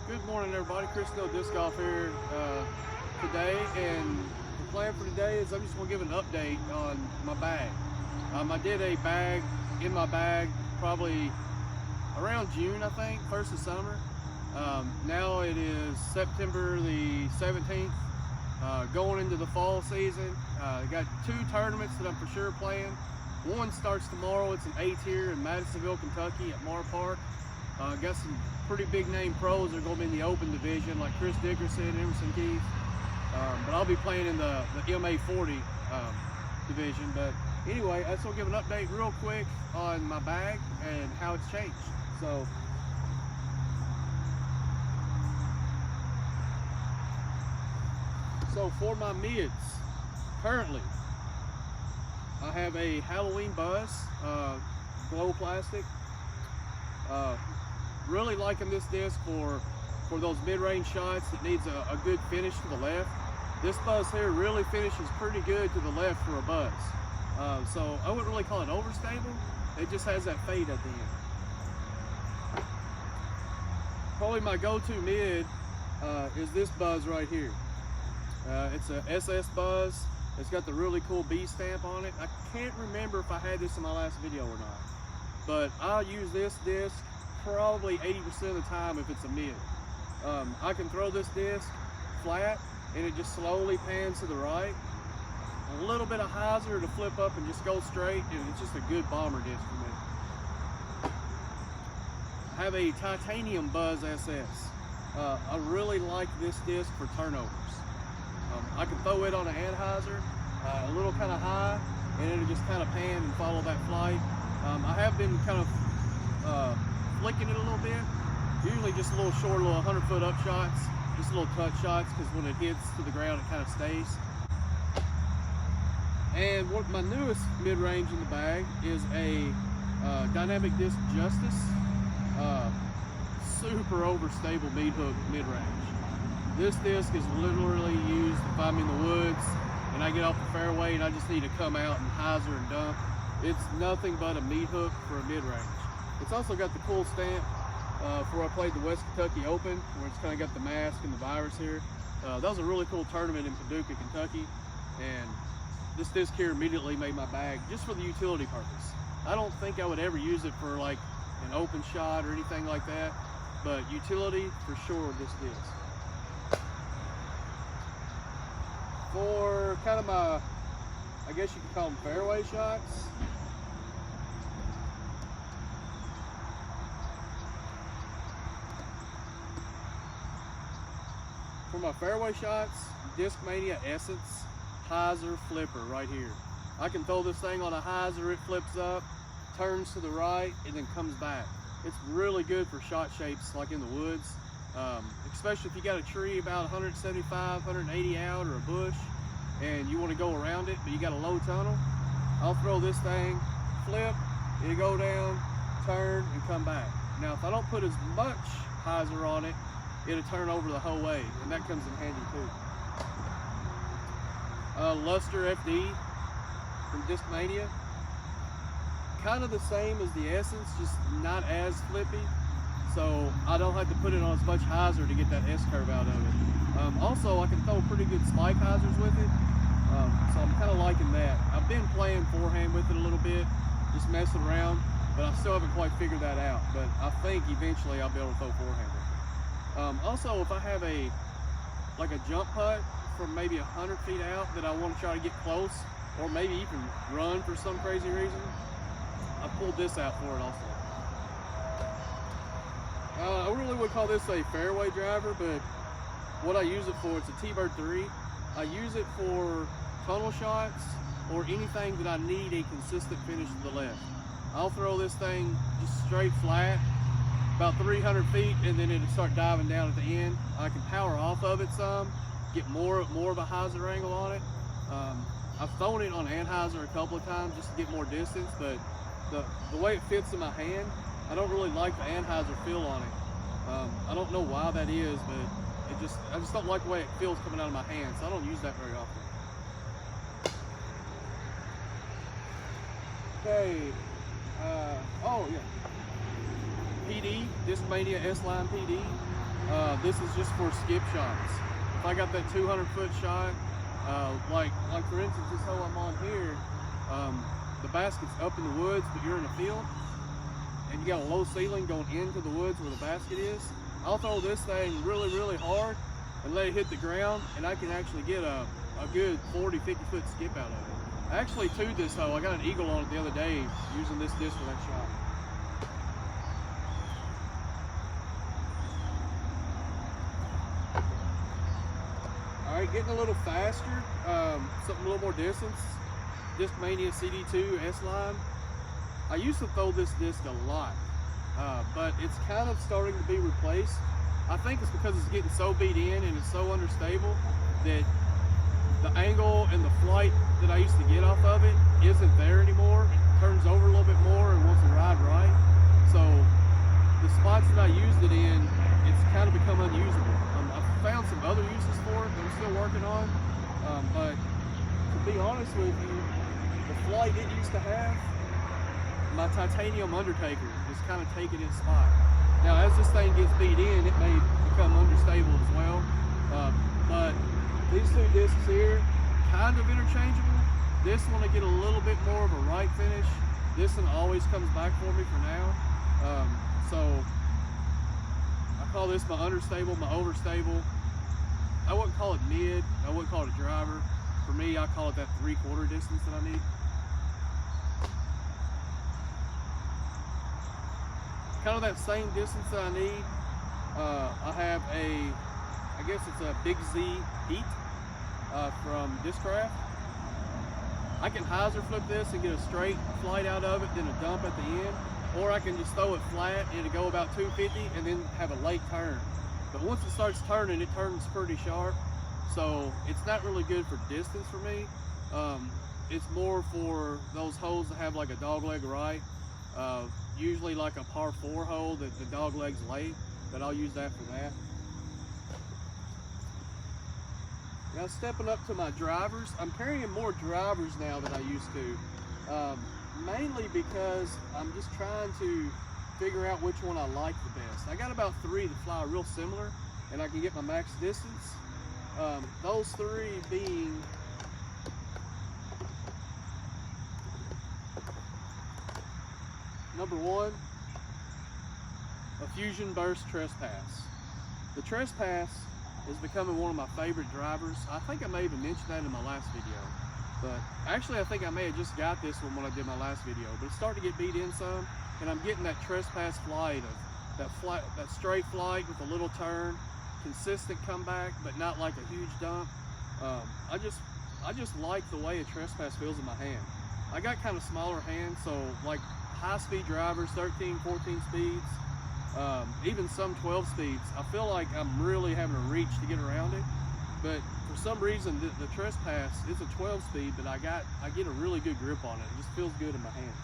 Good morning, everybody. Chris Disc Golf here today, and the plan for today is I'm just going to give an update on my bag. I did a bag in my bag probably around June, I think, first of summer. Now it is September the 17th, going into the fall season. I got 2 tournaments that I'm for sure playing. One starts tomorrow. It's an A tier in Madisonville, Kentucky at Mar Park. Got some pretty big name pros that are going to be in the open division, like Chris Dickerson, Emerson Keith. But I'll be playing in the MA 40 division. But anyway, I just want to give an update real quick on my bag and how it's changed. So for my mids, currently, I have a Halloween Buzz, glow plastic. Really liking this disc for those mid-range shots that needs a good finish to the left. This buzz here really finishes pretty good to the left for a buzz. So I wouldn't really call it overstable. It just has that fade at the end. Probably my go-to mid is this buzz right here. It's a SS buzz. It's got the really cool B stamp on it. I can't remember if I had this in my last video or not, but I'll use this disc probably 80% of the time if it's a mid. I can throw this disc flat and it just slowly pans to the right. A little bit of hyzer to flip up and just go straight, and it's just a good bomber disc for me. I have a titanium Buzz SS. I really like this disc for turnovers. I can throw it on an anhyzer, a little kind of high, and it'll just kind of pan and follow that flight. I have been kind of flicking it a little bit, usually just a little short, little 100-foot up shots, just little touch shots, because when it hits to the ground, it kind of stays. And what my newest mid-range in the bag is a Dynamic Disc Justice, super overstable meat hook mid-range. This disc is literally used if I'm in the woods and I get off the fairway and I just need to come out and hyzer and dump. It's nothing but a meat hook for a mid-range. It's also got the cool stamp for where I played the West Kentucky Open, where it's kind of got the mask and the virus here. That was a really cool tournament in Paducah, Kentucky, and this disc here immediately made my bag just for the utility purpose. I don't think I would ever use it for like an open shot or anything like that, but utility for sure this disc. For kind of my, I guess you could call them fairway shots. For my fairway shots, Discmania Essence hyzer flipper right here. I can throw this thing on a hyzer, it flips up, turns to the right, and then comes back. It's really good for shot shapes like in the woods. Especially if you got a tree about 175, 180 out, or a bush, and you want to go around it, but you got a low tunnel. I'll throw this thing, flip, it'll go down, turn, and come back. Now, if I don't put as much hyzer on it, it'll turn over the whole way, and that comes in handy too. Luster FD from Discmania. Kind of the same as the Essence, just not as flippy. So I don't have to put it on as much hyzer to get that S-curve out of it. Also, I can throw pretty good spike hyzers with it, so I'm kind of liking that. I've been playing forehand with it a little bit, just messing around, but I still haven't quite figured that out. But I think eventually I'll be able to throw forehand with it. Also, if I have a jump putt from maybe 100 feet out that I want to try to get close, or maybe even run for some crazy reason, I pulled this out for it also. I really would call this a Fairway Driver, but what I use it for, it's a T-Bird 3. I use it for tunnel shots or anything that I need a consistent finish to the left. I'll throw this thing just straight flat, about 300 feet, and then it'll start diving down at the end. I can power off of it some, get more of a hyzer angle on it. I've thrown it on anhyzer a couple of times just to get more distance, but the way it fits in my hand, I don't really like the anhyzer feel on it. I don't know why that is, but I just don't like the way it feels coming out of my hand, so I don't use that very often. Okay, oh yeah, PD, Discmania SLine PD. this is just for skip shots. If I got that 200-foot shot, like for instance, this hole I'm on here, the basket's up in the woods, but you're in a field, and you got a low ceiling going into the woods where the basket is. I'll throw this thing really, really hard and let it hit the ground, and I can actually get a good 40, 50-foot skip out of it. I actually two'd this hole. I got an eagle on it the other day using this disc for that shot. All right, getting a little faster, something a little more distance. Discmania CD2 SLine. I used to throw this disc a lot, but it's kind of starting to be replaced. I think it's because it's getting so beat in and it's so understable that the angle and the flight that I used to get off of it isn't there anymore. It turns over a little bit more and wants to ride right. So the spots that I used it in, it's kind of become unusable. I've found some other uses for it that I'm still working on, but to be honest with you, the flight it used to have, my titanium Undertaker is kind of taking its spot. Now as this thing gets beat in, it may become understable as well, but these two discs here, kind of interchangeable. This one I get a little bit more of a right finish. This one always comes back for me for now. So I call this my understable, my overstable. I wouldn't call it mid, I wouldn't call it a driver. For me, I call it that 3/4 distance that I need. Kind of that same distance that I need. I have I guess it's a Big Z Heat from Discraft. I can hyzer flip this and get a straight flight out of it, then a dump at the end, or I can just throw it flat and it'll go about 250 and then have a late turn. But once it starts turning, it turns pretty sharp. So it's not really good for distance for me. It's more for those holes that have like a dog leg right. Usually like a par 4 hole that the dog leg's late, but I'll use that for that. Now stepping up to my drivers, I'm carrying more drivers now than I used to. Mainly because I'm just trying to figure out which one I like the best. I got about 3 that fly real similar and I can get my max distance. Those 3 being number 1, a Fusion Burst Trespass. The Trespass is becoming one of my favorite drivers. I think I may even mention that in my last video, but actually I think I may have just got this one when I did my last video, but it's starting to get beat in some, and I'm getting that Trespass flight of that straight flight with a little turn, consistent comeback, but not like a huge dump. I just like the way a Trespass feels in my hand. I got kind of smaller hands, so like high-speed drivers, 13, 14 speeds, even some 12 speeds, I feel like I'm really having to reach to get around it. But for some reason, the Trespass is a 12 speed, but I get a really good grip on it. It just feels good in my hand.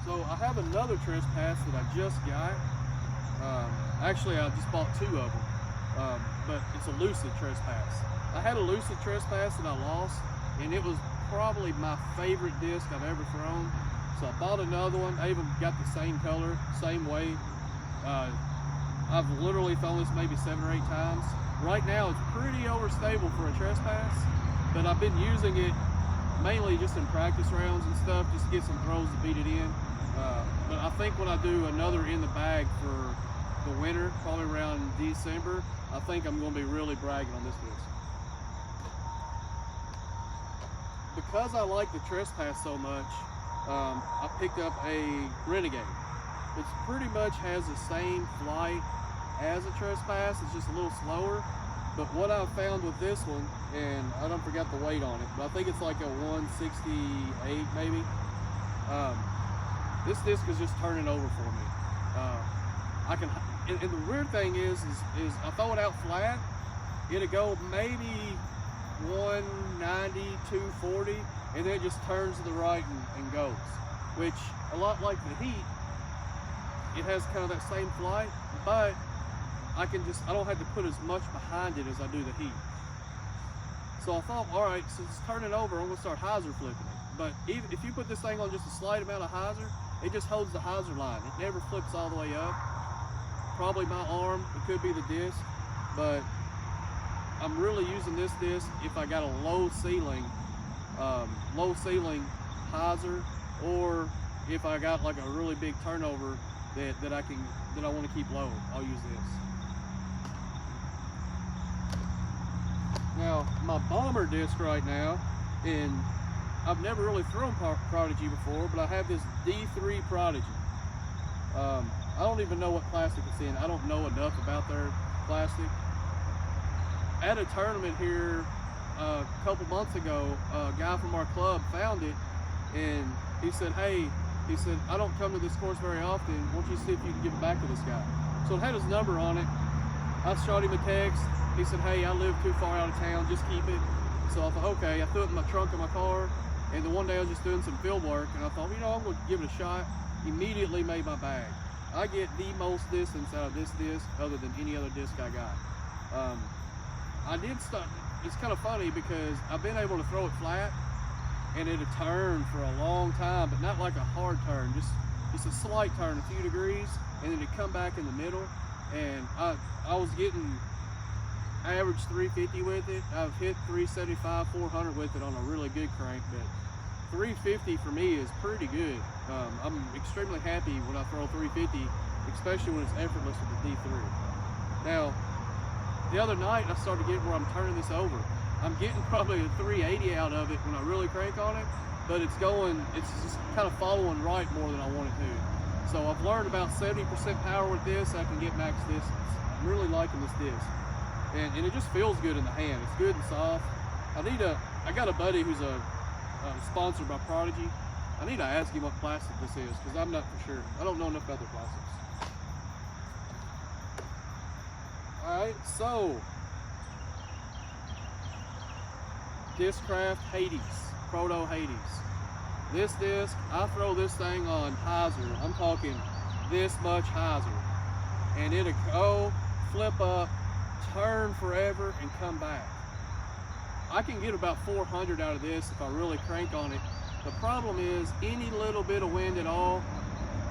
So I have another Trespass that I just got. Actually, I just bought 2 of them, but it's a Lucid Trespass. I had a Lucid Trespass that I lost, and it was probably my favorite disc I've ever thrown. So I bought another one. I even got the same color, same weight. I've literally thrown this maybe 7 or 8 times. Right now it's pretty overstable for a Trespass, but I've been using it mainly just in practice rounds and stuff, just to get some throws to beat it in. But I think when I do another in the bag for the winter, probably around December, I think I'm going to be really bragging on this disc. Because I like the Trespass so much, I picked up a Renegade. It pretty much has the same flight as a Trespass, it's just a little slower. But what I've found with this one, and I don't forget the weight on it, but I think it's like a 168 maybe. This disc is just turning over for me. And the weird thing is I throw it out flat, it'll go maybe 190, 240, and then it just turns to the right and goes. Which, a lot like the Heat, it has kind of that same flight, but I don't have to put as much behind it as I do the Heat. So I thought, all right, since it's turning over, I'm gonna start hyzer flipping it. But even if you put this thing on just a slight amount of hyzer, it just holds the hyzer line. It never flips all the way up. probably my arm, it could be the disc, but I'm really using this disc if I got a low ceiling hyzer, or if I got like a really big turnover that I want to keep low, I'll use this. Now my bomber disc right now, and I've never really thrown Prodigy before, but I have this D3 Prodigy. I don't even know what plastic it's in. I don't know enough about their plastic. At a tournament here a couple months ago, a guy from our club found it, and he said, hey, he said, I don't come to this course very often. Why don't you see if you can give it back to this guy? So it had his number on it. I shot him a text. He said, hey, I live too far out of town, just keep it. So I thought, okay. I threw it in my trunk of my car, and the one day I was just doing some field work, and I thought, you know, I'm gonna give it a shot. Immediately made my bag. I get the most distance out of this disc other than any other disc I got. I did start, it's kind of funny because I've been able to throw it flat, and it'll turn for a long time, but not like a hard turn, just a slight turn, a few degrees, and then it'd come back in the middle. And I was getting average 350 with it. I've hit 375, 400 with it on a really good crank, but 350 for me is pretty good. I'm extremely happy when I throw 350, especially when it's effortless with the D3. Now, the other night I started getting where I'm turning this over. I'm getting probably a 380 out of it when I really crank on it, but it's just kind of following right more than I want it to. So I've learned about 70% power with this. I can get max distance. I'm really liking this disc, and it just feels good in the hand. It's good and soft. I got a buddy who's sponsored by Prodigy. I need to ask him what plastic this is, because I'm not for sure. I don't know enough about their plastics. Alright, so Discraft Hades, Proto Hades. This disc, I throw this thing on hyzer. I'm talking this much hyzer, and it'll go, flip up, turn forever, and come back. I can get about 400 out of this if I really crank on it. The problem is any little bit of wind at all,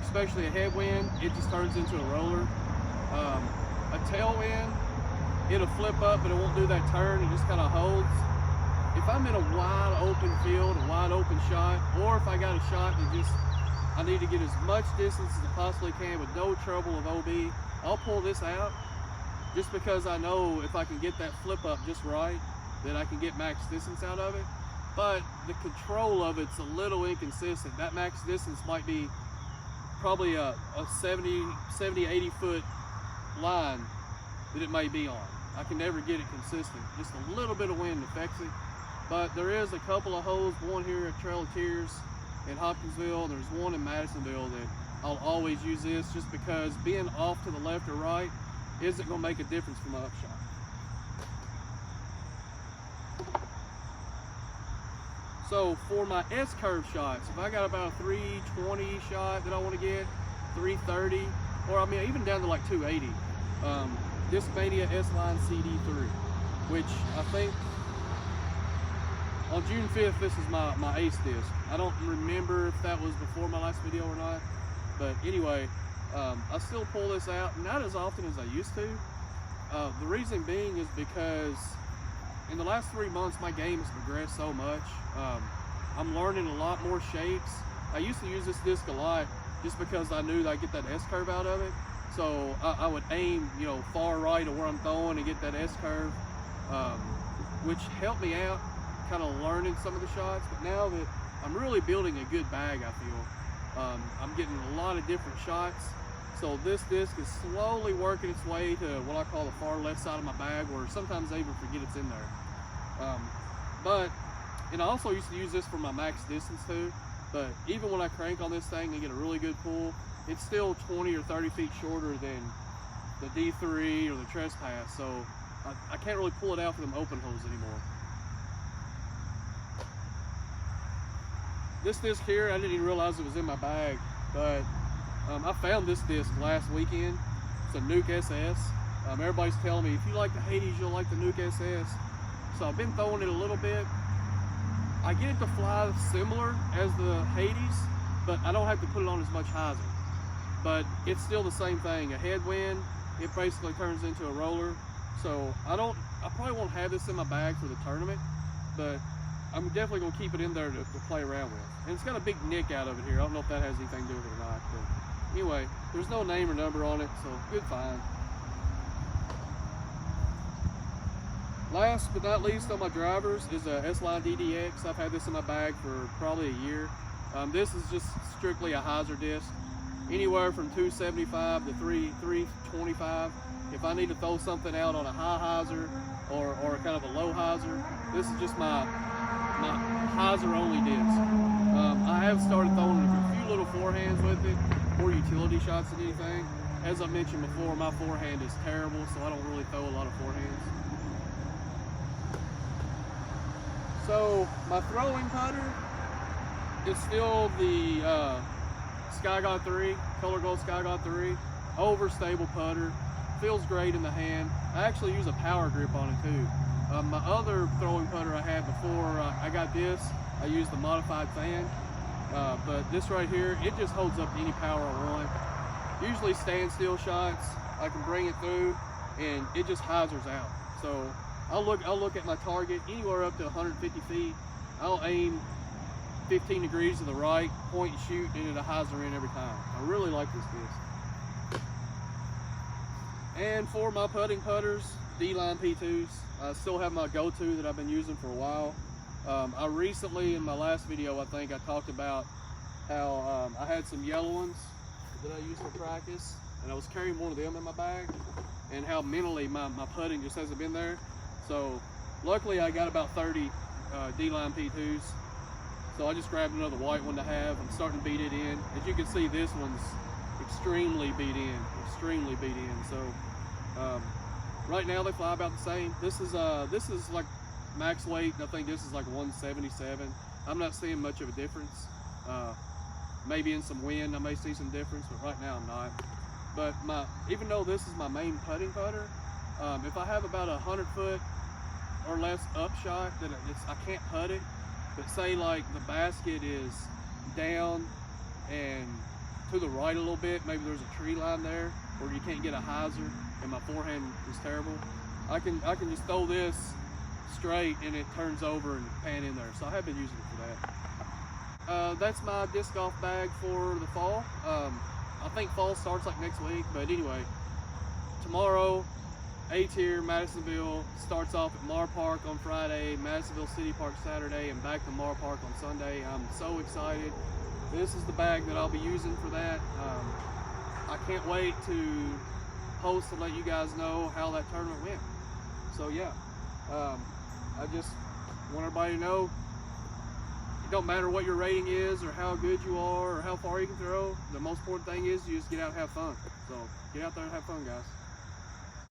especially a headwind, it just turns into a roller. A tailwind, it'll flip up, but it won't do that turn. It just kind of holds. If I'm in a wide open field, a wide open shot, or if I got a shot that I need to get as much distance as I possibly can with no trouble of OB, I'll pull this out just because I know if I can get that flip up just right, that I can get max distance out of it. But the control of it's a little inconsistent. That max distance might be probably a 70, 80 foot line that it may be on. I can never get it consistent. Just a little bit of wind affects it. But there is a couple of holes, one here at Trail of Tears in Hopkinsville, and there's one in Madisonville that I'll always use this just because being off to the left or right isn't going to make a difference for my upshot. So for my S-curve shots, if I got about a 320 shot that I want to get, 330, or I mean even down to like 280, Discmania SLine CD3, which I think on June 5th, this is my ace disc. I don't remember if that was before my last video or not, but anyway, I still pull this out, not as often as I used to. The reason being is because in the last 3 months, my game has progressed so much. I'm learning a lot more shapes. I used to use this disc a lot just because I knew that I'd get that S-curve out of it. So I would aim, you know, far right of where I'm throwing and get that S-curve, which helped me out kind of learning some of the shots. But now that I'm really building a good bag, I feel, I'm getting a lot of different shots. So this disc is slowly working its way to what I call the far left side of my bag, where sometimes I even forget it's in there. And I also used to use this for my max distance too, but even when I crank on this thing and get a really good pull, it's still 20 or 30 feet shorter than the D3 or the trespass, so I can't really pull it out for them open holes anymore. This disc here, I didn't even realize it was in my bag, but I found this disc last weekend. It's a Nuke SS. Everybody's telling me, if you like the Hades, you'll like the Nuke SS. So I've been throwing it a little bit. I get it to fly similar as the Hades, but I don't have to put it on as much hyzer. but it's still the same thing. A headwind, it basically turns into a roller. So I probably won't have this in my bag for the tournament, but I'm definitely gonna keep it in there to play around with. And it's got a big nick out of it here. I don't know if that has anything to do with it or not, but anyway, there's no name or number on it, so good find. Last but not least on my drivers is a SLine DX. I've had this in my bag for probably a year. This is just strictly a hyzer disc, anywhere from 275 to 325. If I need to throw something out on a high hyzer or kind of a low hyzer, this is just my hyzer only disc. I have started throwing a few little forehands with it, more utility shots than anything. As I mentioned before, my forehand is terrible, so I don't really throw a lot of forehands. So my throwing putter is still the Sky God 3, Color Gold Sky God 3, overstable putter, feels great in the hand. I actually use a power grip on it too. My other throwing putter I had before I got this, I used the modified fan, but this right here, it just holds up to any power I want. Usually standstill shots, I can bring it through and it just hyzers out. So I'll look at my target anywhere up to 150 feet. I'll aim 15 degrees to the right, point and shoot, and it'll hyzer in every time. I really like this disc. And for my putting putters, DLine P2s. I still have my go-to that I've been using for a while. I recently, in my last video, I think I talked about how I had some yellow ones that I used for practice, and I was carrying one of them in my bag, and how mentally my putting just hasn't been there. So luckily I got about 30 DLine P2s. So I just grabbed another white one to have. I'm starting to beat it in. As you can see, this one's extremely beat in, So right now they fly about the same. This is like max weight. I think this is like 177. I'm not seeing much of a difference. Maybe in some wind I may see some difference, but right now I'm not. But even though this is my main putting putter, if I have about 100 foot or less upshot that I can't putt it, but say like the basket is down and to the right a little bit, maybe there's a tree line there where you can't get a hyzer and my forehand is terrible, I can just throw this straight and it turns over and pan in there. So I have been using it for that. That's my disc golf bag for the fall. I think fall starts like next week, but anyway, tomorrow A-tier Madisonville starts off at Mar Park on Friday, Madisonville City Park Saturday, and back to Mar Park on Sunday. I'm so excited. This is the bag that I'll be using for that. I can't wait to post and let you guys know how that tournament went. So yeah, I just want everybody to know it don't matter what your rating is or how good you are or how far you can throw. The most important thing is you just get out and have fun. So get out there and have fun, guys.